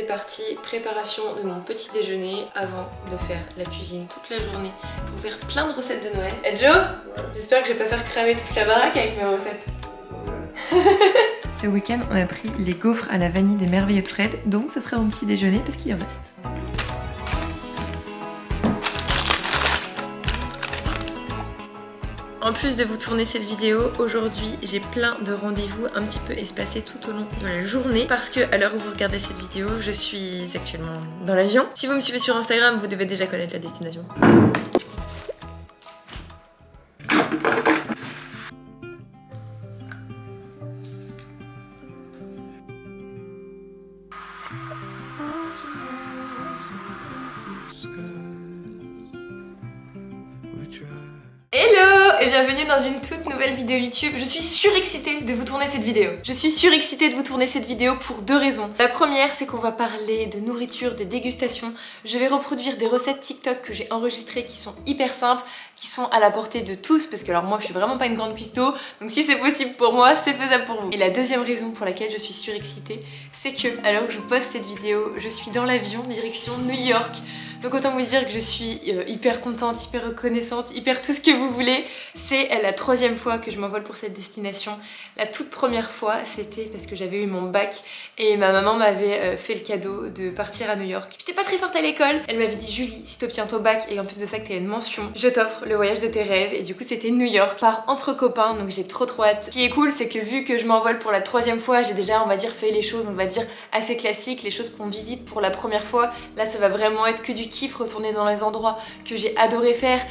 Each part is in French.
c'est parti, préparation de mon petit déjeuner avant de faire la cuisine toute la journée pour faire plein de recettes de Noël. Et Joe, j'espère que je vais pas faire cramer toute la baraque avec mes recettes. Ce week-end, on a pris les gaufres à la vanille des Merveilleux de Fred, donc ce sera mon petit déjeuner parce qu'il en reste. En plus de vous tourner cette vidéo, aujourd'hui j'ai plein de rendez-vous un petit peu espacés tout au long de la journée parce que à l'heure où vous regardez cette vidéo, je suis actuellement dans l'avion. Si vous me suivez sur Instagram, vous devez déjà connaître la destination. Hello et bienvenue dans une toute nouvelle vidéo YouTube. Je suis surexcitée de vous tourner cette vidéo. Je suis surexcitée de vous tourner cette vidéo pour deux raisons. La première, c'est qu'on va parler de nourriture, de dégustation. Je vais reproduire des recettes TikTok que j'ai enregistrées qui sont hyper simples, qui sont à la portée de tous parce que alors moi je suis vraiment pas une grande cuistot, donc si c'est possible pour moi, c'est faisable pour vous. Et la deuxième raison pour laquelle je suis surexcitée, c'est que alors que je poste cette vidéo, je suis dans l'avion direction New York. Donc autant vous dire que je suis hyper contente, hyper reconnaissante, hyper tout ce que vous voulez. C'est la troisième fois que je m'envole pour cette destination. La toute première fois, c'était parce que j'avais eu mon bac et ma maman m'avait fait le cadeau de partir à New York. J'étais pas très forte à l'école. Elle m'avait dit Julie, si t'obtiens ton bac et en plus de ça que t'as une mention, je t'offre le voyage de tes rêves. Et du coup c'était New York, par entre copains, donc j'ai trop hâte. Ce qui est cool, c'est que vu que je m'envole pour la troisième fois, j'ai déjà on va dire fait les choses, on va dire assez classiques, les choses qu'on visite pour la première fois. Là ça va vraiment être que du kiff, retourner dans les endroits que j'ai adoré faire,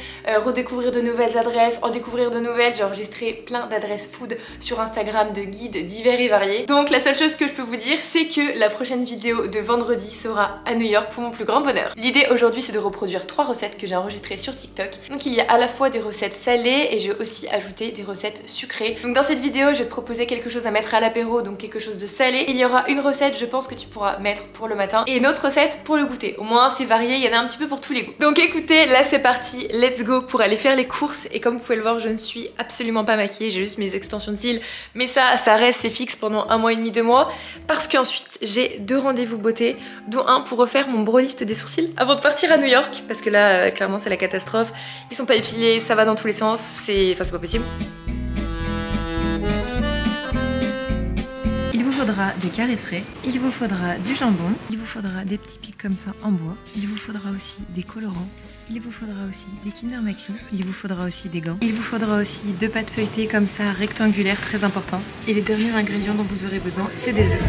redécouvrir de nouvelles adresses, en découvrir de nouvelles. J'ai enregistré plein d'adresses food sur Instagram, de guides divers et variés. Donc la seule chose que je peux vous dire, c'est que la prochaine vidéo de vendredi sera à New York pour mon plus grand bonheur. L'idée aujourd'hui, c'est de reproduire 3 recettes que j'ai enregistrées sur TikTok. Donc il y a à la fois des recettes salées et j'ai aussi ajouté des recettes sucrées. Donc dans cette vidéo, je vais te proposer quelque chose à mettre à l'apéro, donc quelque chose de salé. Il y aura une recette, je pense, que tu pourras mettre pour le matin et une autre recette pour le goûter. Au moins c'est varié, il y en a un petit peu pour tous les goûts. Donc écoutez, là c'est parti, let's go pour aller faire les courses. Et comme vous pouvez le voir, je ne suis absolument pas maquillée, j'ai juste mes extensions de cils, mais ça reste, c'est fixe pendant 1 mois et demi, 2 mois, parce qu'ensuite j'ai 2 rendez-vous beauté, dont un pour refaire mon brow lift des sourcils avant de partir à New York, parce que là clairement c'est la catastrophe, ils sont pas épilés, ça va dans tous les sens, c'est pas possible. Il vous faudra des carrés frais, il vous faudra du jambon, il vous faudra des petits pics comme ça en bois, il vous faudra aussi des colorants, il vous faudra aussi des Kinder Maxi, il vous faudra aussi des gants, il vous faudra aussi 2 pâtes feuilletées comme ça rectangulaires, très important. Et le dernier ingrédient dont vous aurez besoin, c'est des œufs.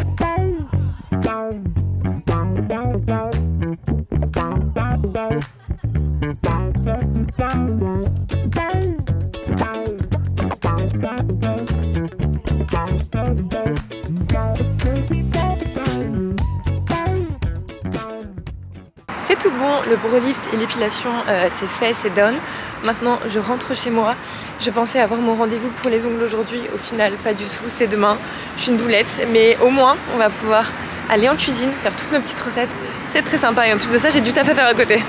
C'est tout bon, le brow lift et l'épilation c'est fait, c'est done. Maintenant je rentre chez moi. Je pensais avoir mon rendez-vous pour les ongles aujourd'hui, au final pas du tout, c'est demain. Je suis une boulette, mais au moins on va pouvoir aller en cuisine, faire toutes nos petites recettes. C'est très sympa et en plus de ça j'ai du taf à faire à côté.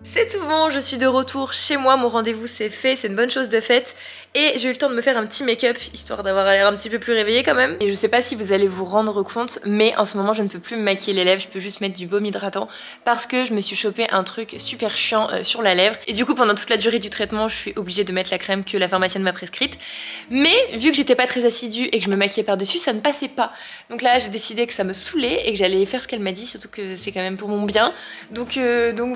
C'est tout bon, je suis de retour chez moi, mon rendez-vous c'est fait, c'est une bonne chose de faite. Et j'ai eu le temps de me faire un petit make-up, histoire d'avoir l'air un petit peu plus réveillée quand même. Et je sais pas si vous allez vous rendre compte, mais en ce moment je ne peux plus me maquiller les lèvres, je peux juste mettre du baume hydratant parce que je me suis chopé un truc super chiant sur la lèvre. Et du coup pendant toute la durée du traitement, je suis obligée de mettre la crème que la pharmacienne m'a prescrite. Mais vu que j'étais pas très assidue et que je me maquillais par-dessus, ça ne passait pas. Donc là j'ai décidé que ça me saoulait et que j'allais faire ce qu'elle m'a dit, surtout que c'est quand même pour mon bien. Donc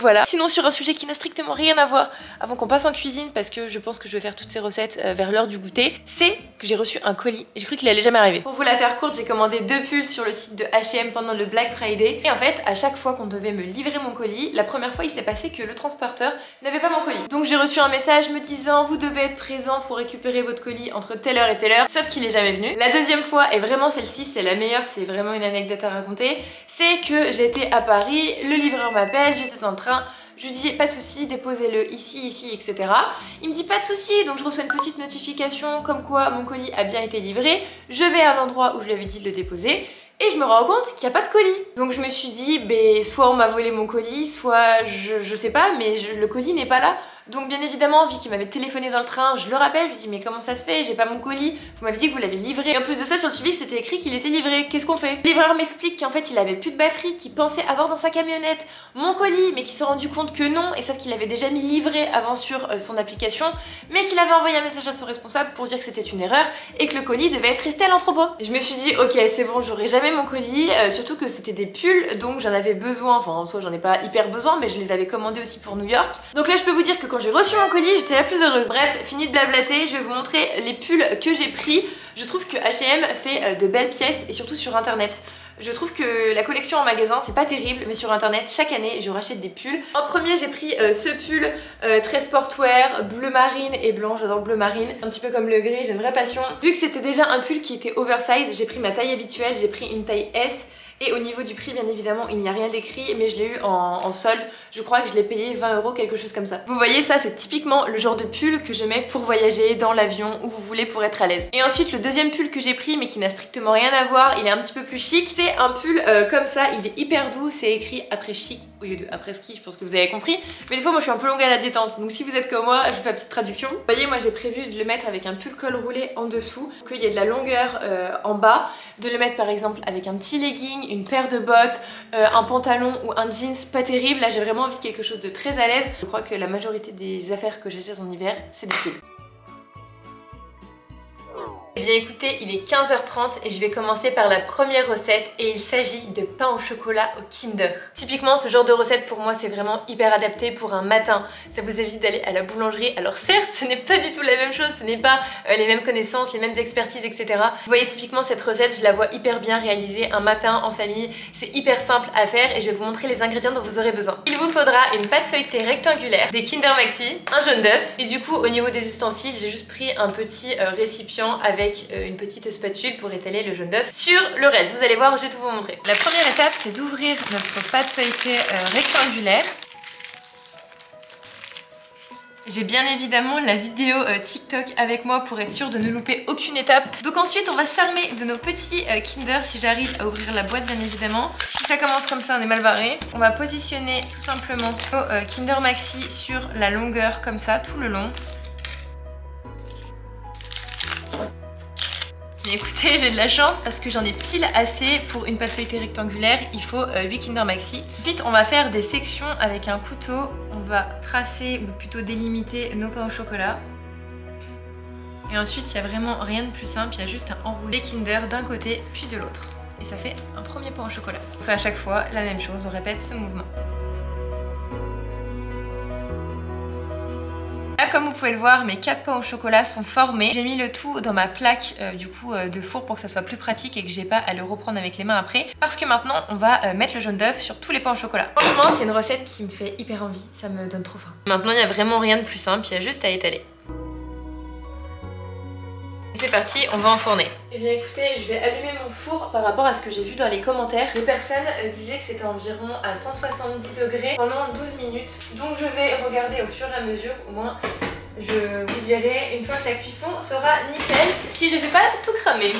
voilà. Sinon sur un sujet qui n'a strictement rien à voir, avant qu'on passe en cuisine, parce que je pense que je vais faire toutes ces recettes vers l'heure du goûter, c'est que j'ai reçu un colis et j'ai cru qu'il allait jamais arriver. Pour vous la faire courte, j'ai commandé 2 pulls sur le site de H&M pendant le Black Friday et en fait à chaque fois qu'on devait me livrer mon colis, la première fois il s'est passé que le transporteur n'avait pas mon colis. Donc j'ai reçu un message me disant vous devez être présent pour récupérer votre colis entre telle heure et telle heure, sauf qu'il est jamais venu. La deuxième fois, et vraiment celle-ci c'est la meilleure, c'est vraiment une anecdote à raconter, c'est que j'étais à Paris, le livreur m'appelle, j'étais dans le train. Je lui dis pas de souci, déposez-le ici, etc. Il me dit pas de souci, donc je reçois une petite notification comme quoi mon colis a bien été livré. Je vais à l'endroit où je lui avais dit de le déposer et je me rends compte qu'il n'y a pas de colis. Donc je me suis dit, soit on m'a volé mon colis, soit je sais pas, mais le colis n'est pas là. Donc bien évidemment, vu qu'il m'avait téléphoné dans le train, je le rappelle, je lui dis mais comment ça se fait, j'ai pas mon colis, vous m'avez dit que vous l'avez livré. Et en plus de ça, sur le suivi c'était écrit qu'il était livré, qu'est-ce qu'on fait? Le livreur m'explique qu'en fait il avait plus de batterie, qu'il pensait avoir dans sa camionnette mon colis, mais qu'il s'est rendu compte que non, et sauf qu'il avait déjà mis livré avant sur son application, mais qu'il avait envoyé un message à son responsable pour dire que c'était une erreur et que le colis devait être resté à l'entrepôt. Je me suis dit ok c'est bon, j'aurai jamais mon colis, surtout que c'était des pulls, donc j'en avais besoin, enfin en soi j'en ai pas hyper besoin, mais je les avais commandés aussi pour New York. Donc là je peux vous dire que quand j'ai reçu mon colis, j'étais la plus heureuse. Bref, fini de blablater, je vais vous montrer les pulls que j'ai pris. Je trouve que H&M fait de belles pièces, et surtout sur internet. Je trouve que la collection en magasin c'est pas terrible, mais sur internet chaque année je rachète des pulls. En premier j'ai pris ce pull très sportwear, bleu marine et blanc, j'adore le bleu marine, un petit peu comme le gris, j'ai une vraie passion. Vu que c'était déjà un pull qui était oversize, j'ai pris ma taille habituelle, j'ai pris une taille S. Et au niveau du prix, bien évidemment, il n'y a rien d'écrit, mais je l'ai eu en solde. Je crois que je l'ai payé 20 €, quelque chose comme ça. Vous voyez, ça c'est typiquement le genre de pull que je mets pour voyager dans l'avion, où vous voulez, pour être à l'aise. Et ensuite, le deuxième pull que j'ai pris, mais qui n'a strictement rien à voir, il est un petit peu plus chic. C'est un pull comme ça, il est hyper doux, c'est écrit après chic au lieu de après ski, je pense que vous avez compris. Mais des fois, moi je suis un peu longue à la détente, donc si vous êtes comme moi, je vous fais la petite traduction. Vous voyez, moi j'ai prévu de le mettre avec un pull col roulé en dessous, pour qu'il y ait de la longueur en bas, de le mettre par exemple avec un petit legging, une paire de bottes, un pantalon ou un jeans pas terrible. Là j'ai vraiment envie de quelque chose de très à l'aise. Je crois que la majorité des affaires que j'achète en hiver, c'est des pulls. Eh bien écoutez, il est 15h30 et je vais commencer par la première recette, et il s'agit de pain au chocolat au Kinder. Typiquement ce genre de recette pour moi c'est vraiment hyper adapté pour un matin. Ça vous évite d'aller à la boulangerie. Alors certes ce n'est pas du tout la même chose, ce n'est pas les mêmes connaissances, les mêmes expertises, etc. Vous voyez typiquement cette recette, je la vois hyper bien réalisée un matin en famille. C'est hyper simple à faire et je vais vous montrer les ingrédients dont vous aurez besoin. Il vous faudra une pâte feuilletée rectangulaire, des Kinder Maxi, un jaune d'œuf, et du coup au niveau des ustensiles j'ai juste pris un petit récipient avec une petite spatule pour étaler le jaune d'œuf sur le reste. Vous allez voir, je vais tout vous montrer. La première étape, c'est d'ouvrir notre pâte feuilletée rectangulaire. J'ai bien évidemment la vidéo TikTok avec moi pour être sûre de ne louper aucune étape. Donc ensuite on va s'armer de nos petits Kinder, si j'arrive à ouvrir la boîte bien évidemment. Si ça commence comme ça on est mal barré. On va positionner tout simplement nos Kinder Maxi sur la longueur comme ça tout le long. Mais écoutez, j'ai de la chance parce que j'en ai pile assez pour une pâte feuilletée rectangulaire. Il faut 8 Kinder Maxi. Ensuite, on va faire des sections avec un couteau. On va tracer ou plutôt délimiter nos pains au chocolat. Et ensuite, il n'y a vraiment rien de plus simple. Il y a juste à enrouler Kinder d'un côté puis de l'autre. Et ça fait un premier pain au chocolat. On fait à chaque fois la même chose. On répète ce mouvement. Là, comme vous pouvez le voir, mes 4 pains au chocolat sont formés. J'ai mis le tout dans ma plaque de four pour que ça soit plus pratique et que j'ai pas à le reprendre avec les mains après. Parce que maintenant, on va mettre le jaune d'œuf sur tous les pains au chocolat. Franchement, c'est une recette qui me fait hyper envie. Ça me donne trop faim. Maintenant, il n'y a vraiment rien de plus simple. Il y a juste à étaler. C'est parti, on va enfourner. Eh bien écoutez, je vais allumer mon four. Par rapport à ce que j'ai vu dans les commentaires, les personnes disaient que c'était environ à 170 degrés pendant 12 minutes. Donc je vais regarder au fur et à mesure, au moins je vous dirai une fois que la cuisson sera nickel, si je ne vais pas tout cramer.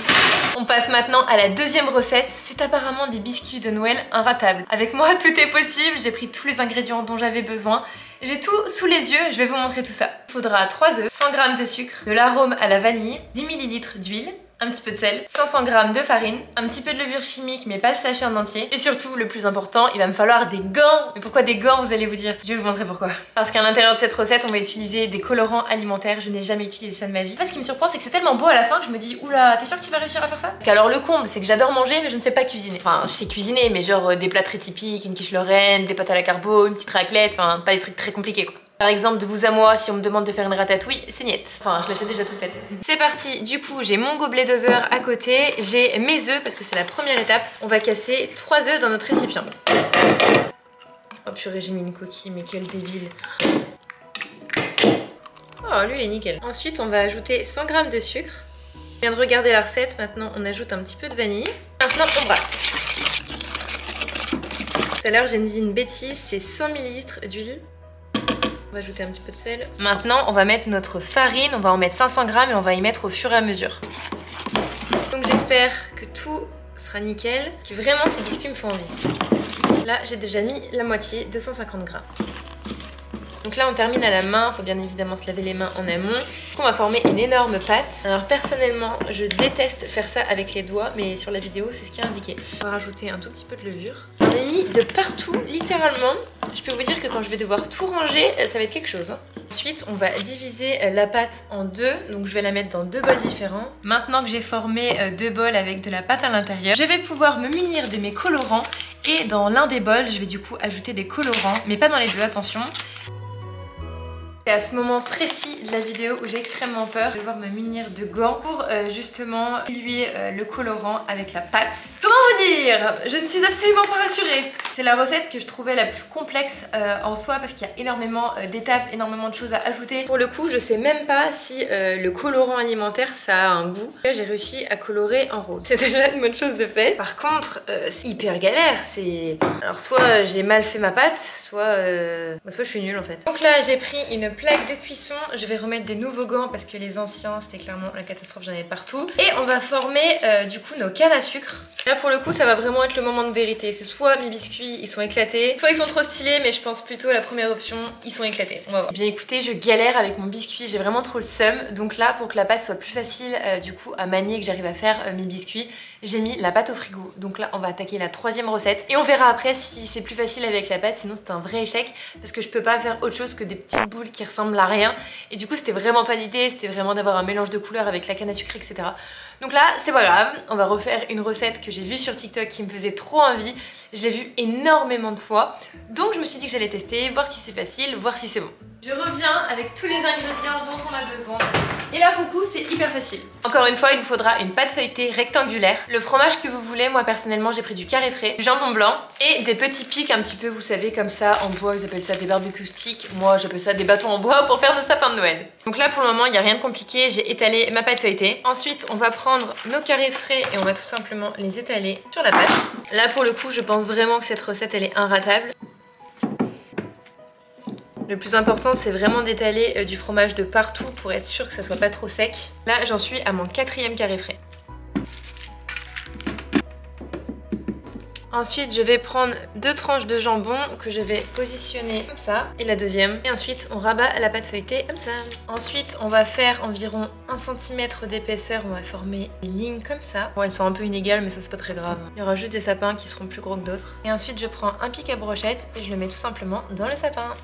On passe maintenant à la deuxième recette. C'est apparemment des biscuits de Noël inratables. Avec moi tout est possible, j'ai pris tous les ingrédients dont j'avais besoin. J'ai tout sous les yeux, je vais vous montrer tout ça. Il faudra 3 œufs, 100 g de sucre, de l'arôme à la vanille, 10 ml d'huile, un petit peu de sel, 500 g de farine, un petit peu de levure chimique mais pas le sachet en entier. Et surtout, le plus important, il va me falloir des gants. Mais pourquoi des gants, vous allez vous dire? Je vais vous montrer pourquoi. Parce qu'à l'intérieur de cette recette, on va utiliser des colorants alimentaires. Je n'ai jamais utilisé ça de ma vie. En fait, ce qui me surprend, c'est que c'est tellement beau à la fin que je me dis oula, t'es sûr que tu vas réussir à faire ça? Parce qu'alors le comble, c'est que j'adore manger mais je ne sais pas cuisiner. Enfin, je sais cuisiner mais genre des plats très typiques, une quiche lorraine, des pâtes à la carbo, une petite raclette, enfin pas des trucs très compliqués quoi. Par exemple, de vous à moi, si on me demande de faire une ratatouille, c'est niette. Enfin, je l'achète déjà toute faite. C'est parti, du coup, j'ai mon gobelet doseur à côté, j'ai mes œufs, parce que c'est la première étape. On va casser 3 œufs dans notre récipient. Oh purée, j'ai mis une coquille, mais quel débile. Oh, lui, il est nickel. Ensuite, on va ajouter 100 g de sucre. Je viens de regarder la recette, maintenant on ajoute un petit peu de vanille. Maintenant, on brasse. Tout à l'heure, j'ai dit une bêtise, c'est 100 ml d'huile. On va ajouter un petit peu de sel. Maintenant, on va mettre notre farine. On va en mettre 500 g et on va y mettre au fur et à mesure. Donc j'espère que tout sera nickel. Que vraiment ces biscuits me font envie. Là, j'ai déjà mis la moitié, 250 g. Donc là on termine à la main, il faut bien évidemment se laver les mains en amont. On va former une énorme pâte. Alors personnellement je déteste faire ça avec les doigts, mais sur la vidéo c'est ce qui est indiqué. On va rajouter un tout petit peu de levure. J'en ai mis de partout, littéralement. Je peux vous dire que quand je vais devoir tout ranger, ça va être quelque chose. Ensuite, on va diviser la pâte en deux. Donc je vais la mettre dans 2 bols différents. Maintenant que j'ai formé 2 bols avec de la pâte à l'intérieur, je vais pouvoir me munir de mes colorants. Et dans l'un des bols, je vais du coup ajouter des colorants, mais pas dans les deux, attention. C'est à ce moment précis de la vidéo où j'ai extrêmement peur de devoir me munir de gants pour justement diluer le colorant avec la pâte. Comment vous dire? Je ne suis absolument pas rassurée. C'est la recette que je trouvais la plus complexe en soi parce qu'il y a énormément d'étapes, énormément de choses à ajouter. Pour le coup, je sais même pas si le colorant alimentaire ça a un goût. Là, j'ai réussi à colorer en rose. C'est déjà une bonne chose de fait. Par contre, c'est hyper galère. Alors soit j'ai mal fait ma pâte, soit je suis nulle en fait. Donc là, j'ai pris une plaque de cuisson. Je vais remettre des nouveaux gants parce que les anciens, c'était clairement la catastrophe, j'en avais partout. Et on va former du coup nos cannes à sucre. Là pour le coup ça va vraiment être le moment de vérité. C'est soit mes biscuits ils sont éclatés, soit ils sont trop stylés, mais je pense plutôt la première option, ils sont éclatés. On va voir. Bien écoutez, je galère avec mon biscuit, j'ai vraiment trop le seum. Donc là pour que la pâte soit plus facile du coup à manier, que j'arrive à faire mes biscuits, j'ai mis la pâte au frigo. Donc là on va attaquer la 3e recette. Et on verra après si c'est plus facile avec la pâte, sinon c'est un vrai échec. Parce que je peux pas faire autre chose que des petites boules qui ressemblent à rien. Et du coup c'était vraiment pas l'idée, c'était vraiment d'avoir un mélange de couleurs avec la canne à sucre, etc. Donc là, c'est pas grave, on va refaire une recette que j'ai vue sur TikTok qui me faisait trop envie. Je l'ai vue énormément de fois. Donc je me suis dit que j'allais tester, voir si c'est facile, voir si c'est bon. Je reviens avec tous les ingrédients dont on a besoin. Et là pour le coup c'est hyper facile. Encore une fois il vous faudra une pâte feuilletée rectangulaire, le fromage que vous voulez, moi personnellement j'ai pris du carré frais, du jambon blanc et des petits pics un petit peu vous savez comme ça en bois, ils appellent ça des barbecues sticks, moi j'appelle ça des bâtons en bois pour faire nos sapins de Noël. Donc là pour le moment il n'y a rien de compliqué, j'ai étalé ma pâte feuilletée. Ensuite on va prendre nos carrés frais et on va tout simplement les étaler sur la pâte. Là pour le coup je pense vraiment que cette recette elle est inratable. Le plus important c'est vraiment d'étaler du fromage de partout pour être sûr que ça soit pas trop sec. Là j'en suis à mon 4e carré frais. Ensuite je vais prendre 2 tranches de jambon que je vais positionner comme ça. Et la deuxième. Et ensuite on rabat la pâte feuilletée comme ça. Ensuite on va faire environ 1 cm d'épaisseur. On va former des lignes comme ça. Bon elles sont un peu inégales mais ça c'est pas très grave. Il y aura juste des sapins qui seront plus gros que d'autres. Et ensuite je prends un pic à brochette et je le mets tout simplement dans le sapin.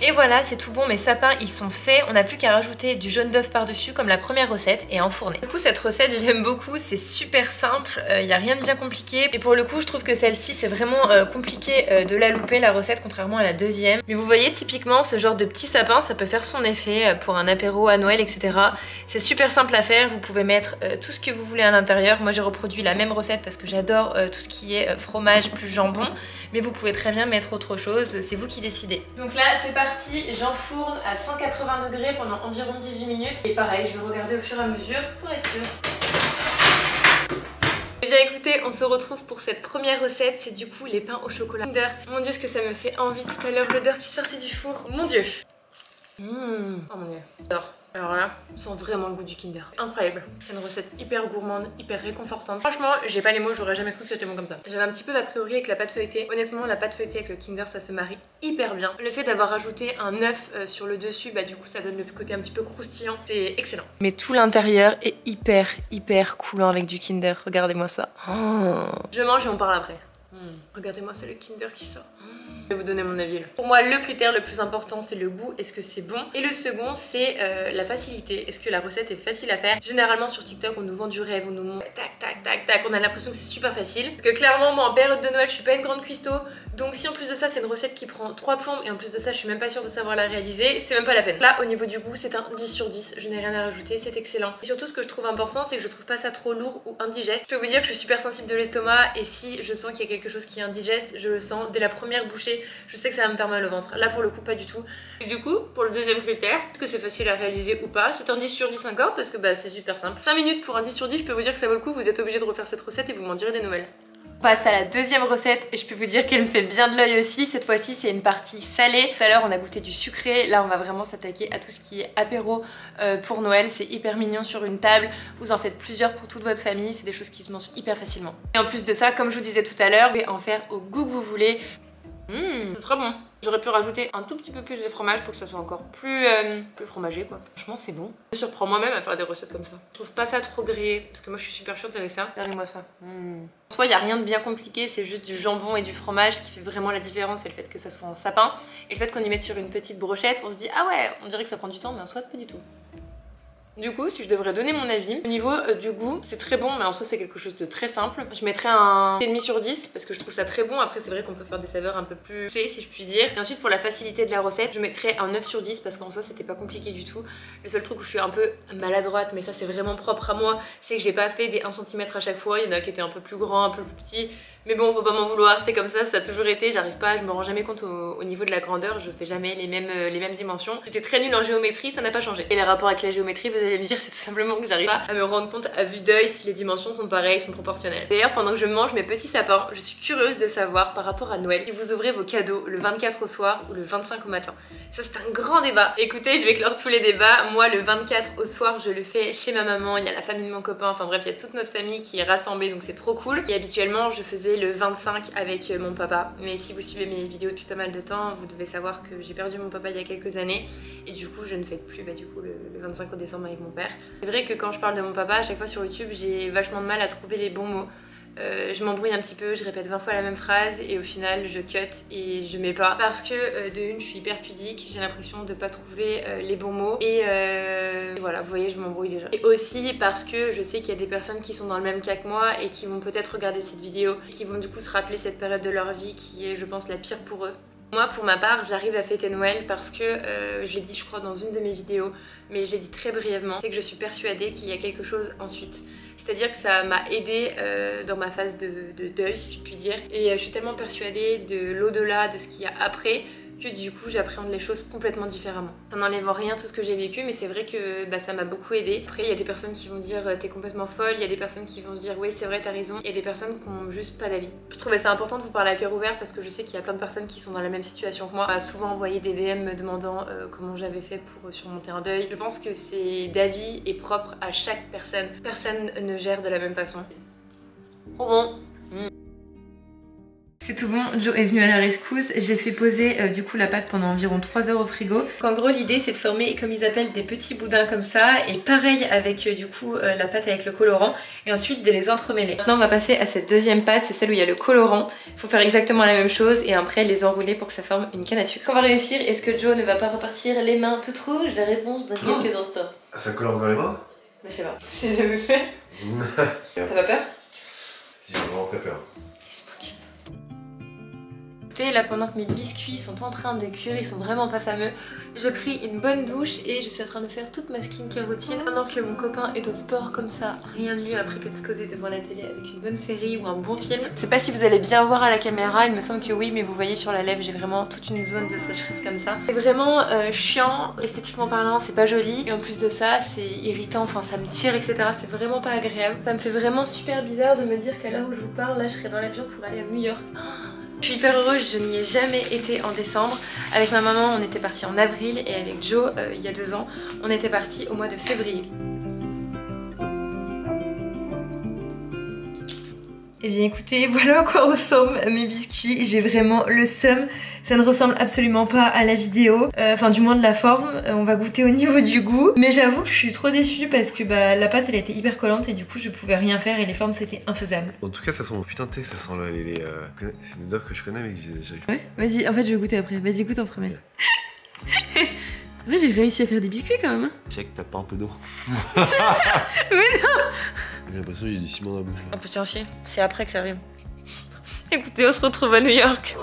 Et voilà, c'est tout bon, mes sapins ils sont faits, on n'a plus qu'à rajouter du jaune d'œuf par-dessus comme la première recette et enfourner. Du coup cette recette j'aime beaucoup, c'est super simple, il n'y a rien de bien compliqué. Et pour le coup je trouve que celle-ci c'est vraiment compliqué de la louper la recette contrairement à la deuxième. Mais vous voyez typiquement ce genre de petit sapin ça peut faire son effet pour un apéro à Noël etc. C'est super simple à faire, vous pouvez mettre tout ce que vous voulez à l'intérieur. Moi j'ai reproduit la même recette parce que j'adore tout ce qui est fromage plus jambon. Mais vous pouvez très bien mettre autre chose, c'est vous qui décidez. Donc là c'est parti, j'enfourne à 180 degrés pendant environ 18 minutes. Et pareil, je vais regarder au fur et à mesure pour être sûre. Et bien écoutez, on se retrouve pour cette première recette, c'est du coup les pains au chocolat Kinder. Mon dieu, ce que ça me fait envie tout à l'heure, l'odeur qui sortait du four. Mon dieu. Oh mon dieu, j'adore. Alors là, on sent vraiment le goût du Kinder. Incroyable. C'est une recette hyper gourmande, hyper réconfortante. Franchement, j'ai pas les mots, j'aurais jamais cru que c'était bon comme ça. J'avais un petit peu d'a priori avec la pâte feuilletée. Honnêtement, la pâte feuilletée avec le Kinder, ça se marie hyper bien. Le fait d'avoir rajouté un œuf sur le dessus, bah du coup, ça donne le côté un petit peu croustillant. C'est excellent. Mais tout l'intérieur est hyper coulant avec du Kinder. Regardez-moi ça. Je mange et on parle après. Regardez-moi, c'est le Kinder qui sort. Je vais vous donner mon avis là. Pour moi le critère le plus important c'est le goût, est-ce que c'est bon? Et le second c'est la facilité, est-ce que la recette est facile à faire? Généralement sur TikTok on nous vend du rêve, on nous montre tac, on a l'impression que c'est super facile. Parce que clairement moi en période de Noël je suis pas une grande cuistot. Donc si en plus de ça c'est une recette qui prend 3 plombes et en plus de ça je suis même pas sûre de savoir la réaliser, c'est même pas la peine. Là au niveau du goût c'est un 10 sur 10, je n'ai rien à rajouter, c'est excellent. Et surtout ce que je trouve important c'est que je trouve pas ça trop lourd ou indigeste. Je peux vous dire que je suis super sensible de l'estomac et si je sens qu'il y a quelque chose qui est indigeste, je le sens dès la première bouchée, je sais que ça va me faire mal au ventre. Là pour le coup pas du tout. Et du coup pour le deuxième critère, est-ce que c'est facile à réaliser ou pas? C'est un 10 sur 10 encore parce que bah c'est super simple. 5 minutes pour un 10 sur 10, je peux vous dire que ça vaut le coup, vous êtes obligé de refaire cette recette et vous m'en direz des nouvelles. On passe à la deuxième recette et je peux vous dire qu'elle me fait bien de l'œil aussi. Cette fois-ci c'est une partie salée. Tout à l'heure on a goûté du sucré, là on va vraiment s'attaquer à tout ce qui est apéro pour Noël. C'est hyper mignon sur une table, vous en faites plusieurs pour toute votre famille, c'est des choses qui se mangent hyper facilement. Et en plus de ça, comme je vous disais tout à l'heure, vous pouvez en faire au goût que vous voulez. C'est très bon. J'aurais pu rajouter un tout petit peu plus de fromage pour que ça soit encore plus fromagé quoi. Franchement c'est bon. Je me surprends moi-même à faire des recettes comme ça. Je trouve pas ça trop grillé parce que moi je suis super chaude avec ça. Regardez-moi ça. En soi il n'y a rien de bien compliqué, c'est juste du jambon et du fromage qui fait vraiment la différence. C'est le fait que ça soit en sapin et le fait qu'on y mette sur une petite brochette. On se dit ah ouais on dirait que ça prend du temps mais en soi pas du tout. Du coup, si je devrais donner mon avis, au niveau du goût, c'est très bon, mais en soi c'est quelque chose de très simple. Je mettrais un 7,5 sur 10 parce que je trouve ça très bon. Après, c'est vrai qu'on peut faire des saveurs un peu plus poussées, si je puis dire. Et ensuite, pour la facilité de la recette, je mettrais un 9 sur 10 parce qu'en soi c'était pas compliqué du tout. Le seul truc où je suis un peu maladroite, mais ça c'est vraiment propre à moi, c'est que j'ai pas fait des 1 cm à chaque fois. Il y en a qui étaient un peu plus grands, un peu plus petits. Mais bon, faut pas m'en vouloir, c'est comme ça a toujours été, j'arrive pas, je me rends jamais compte au niveau de la grandeur, je fais jamais les mêmes dimensions. J'étais très nulle en géométrie, ça n'a pas changé. Et les rapports avec la géométrie, vous allez me dire, c'est tout simplement que j'arrive pas à me rendre compte à vue d'œil si les dimensions sont pareilles, sont proportionnelles. D'ailleurs, pendant que je mange mes petits sapins, je suis curieuse de savoir par rapport à Noël, si vous ouvrez vos cadeaux le 24 au soir ou le 25 au matin. Ça c'est un grand débat. Écoutez, je vais clore tous les débats. Moi, le 24 au soir, je le fais chez ma maman, il y a la famille de mon copain, enfin bref, il y a toute notre famille qui est rassemblée, donc c'est trop cool. Et habituellement, je faisais le 25 avec mon papa, mais si vous suivez mes vidéos depuis pas mal de temps, vous devez savoir que j'ai perdu mon papa il y a quelques années et du coup je ne fête plus du coup, le 25 décembre avec mon père. C'est vrai que quand je parle de mon papa, à chaque fois sur YouTube j'ai vachement de mal à trouver les bons mots. Je m'embrouille un petit peu, je répète 20 fois la même phrase et au final je cut et je mets pas parce que de une je suis hyper pudique, j'ai l'impression de pas trouver les bons mots et voilà, vous voyez je m'embrouille déjà. Et aussi parce que je sais qu'il y a des personnes qui sont dans le même cas que moi et qui vont peut-être regarder cette vidéo et qui vont du coup se rappeler cette période de leur vie qui est je pense la pire pour eux. Moi pour ma part j'arrive à fêter Noël parce que je l'ai dit je crois dans une de mes vidéos mais je l'ai dit très brièvement, c'est que je suis persuadée qu'il y a quelque chose ensuite. C'est-à-dire que ça m'a aidée dans ma phase de deuil si je puis dire et je suis tellement persuadée de l'au-delà, de ce qu'il y a après que du coup j'appréhende les choses complètement différemment. Ça n'enlève en rien tout ce que j'ai vécu mais c'est vrai que ça m'a beaucoup aidée. Après il y a des personnes qui vont dire t'es complètement folle, il y a des personnes qui vont se dire oui c'est vrai t'as raison, il y a des personnes qui n'ont juste pas d'avis. Je trouvais ça important de vous parler à cœur ouvert parce que je sais qu'il y a plein de personnes qui sont dans la même situation que moi. On m'a souvent envoyé des DM me demandant comment j'avais fait pour surmonter un deuil. Je pense que c'est d'avis et propre à chaque personne. Personne ne gère de la même façon. Oh bon. C'est tout bon, Joe est venu à la rescousse, j'ai fait poser du coup la pâte pendant environ 3 heures au frigo. Donc, en gros l'idée c'est de former comme ils appellent des petits boudins comme ça et pareil avec du coup la pâte avec le colorant et ensuite de les entremêler. Maintenant on va passer à cette deuxième pâte, c'est celle où il y a le colorant. Il faut faire exactement la même chose et après les enrouler pour que ça forme une canne à sucre. On va réussir, est-ce que Joe ne va pas repartir les mains toutes rouges? La réponse dans quelques instants. Ça colore dans les mains? Je sais pas, j'ai jamais fait. T'as pas peur? Si, j'ai vraiment très peur. Là pendant que mes biscuits sont en train de cuire, ils sont vraiment pas fameux, j'ai pris une bonne douche et je suis en train de faire toute ma skincare routine pendant que mon copain est au sport comme ça. Rien de mieux après que de se poser devant la télé avec une bonne série ou un bon film. Je sais pas si vous allez bien voir à la caméra, il me semble que oui, mais vous voyez sur la lèvre j'ai vraiment toute une zone de sécheresse comme ça. C'est vraiment chiant, esthétiquement parlant c'est pas joli et en plus de ça c'est irritant, enfin ça me tire etc, c'est vraiment pas agréable. Ça me fait vraiment super bizarre de me dire qu'à l'heure où je vous parle là je serai dans l'avion pour aller à New York. Je suis hyper heureuse, je n'y ai jamais été en décembre. Avec ma maman on était parti en avril et avec Joe il y a 2 ans on était parti au mois de février. Eh bien écoutez, voilà à quoi ressemblent mes biscuits, j'ai vraiment le seum, ça ne ressemble absolument pas à la vidéo, enfin du moins de la forme, on va goûter au niveau du goût, mais j'avoue que je suis trop déçue parce que la pâte elle a été hyper collante et du coup je pouvais rien faire et les formes c'était infaisable. En tout cas ça sent, putain tu sais, ça sent c'est une odeur que je connais mais que j'arrive pas. Ouais, vas-y, en fait je vais goûter après, vas-y goûte en premier. En fait j'ai réussi à faire des biscuits quand même. Tu sais que t'as pas un peu d'eau. Mais non. J'ai l'impression que j'ai du ciment dans la bouche là. On peut t'en chier, c'est après que ça arrive. Écoutez, on se retrouve à New York.